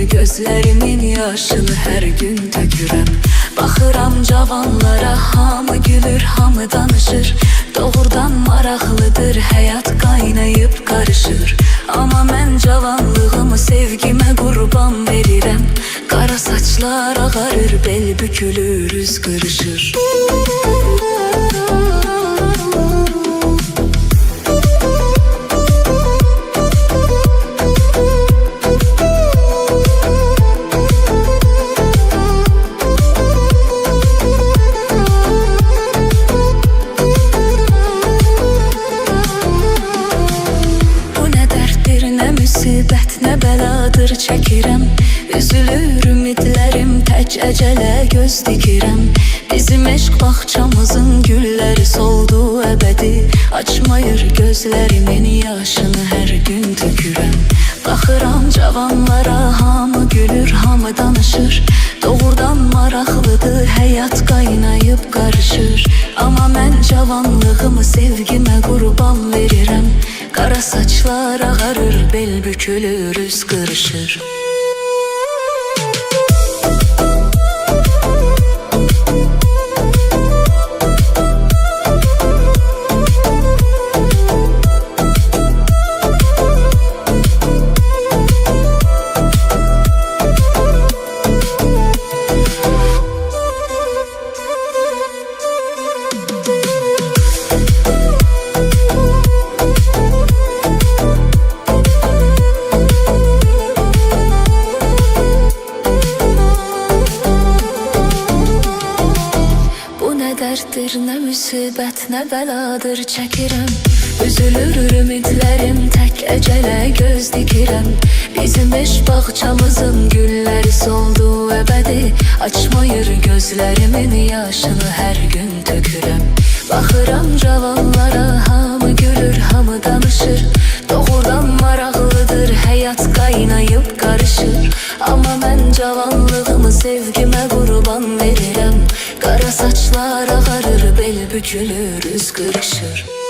gözlərimin yaşını hər gün tökürəm. Baxıram cavanlara, hamı gülür, hamı danışır. Doğrudan maraqlıdır, həyat qaynayıb qarışır. Amma mən cavanlığımı sevgimə qurban verirəm. Qara saçlar ağarır, bel bükülür, üz qırışır. Müsibət nə bəladır çəkirəm. Üzülür ümidlərim, tək əcələ göz dikirəm. Bizim eşq bağçamızın gülləri soldu əbədi. Açmayır gözlərimin yaşını hər gün tökürəm. Baxıram cavanlara, hamı gülür, hamı danışır. Doğrudan maraqlıdır, həyat qaynayıb qarışır. Amma mən cavanlığımı sevgimə qurban verirəm. Qara saçlar ağarır, bel bükülür, üz qırışır. Dərddir, nə müsibət, nə bəladır çəkirəm. Üzülür ümidlərim, tək əcələ göz dikirəm. Bizim eşq bağçamızın gülləri soldu əbədi. Açmayır gözlərimin yaşını hər gün tökürəm. Baxıram cavanlara, hamı gülür, hamı danışır. Doğrudan maraqlıdır, həyat qaynayıb qarışır. Amma mən cavanlığımı sevgimə qurban verirəm. Qara saçlar ağarır, bel bükülür, üz qırışır.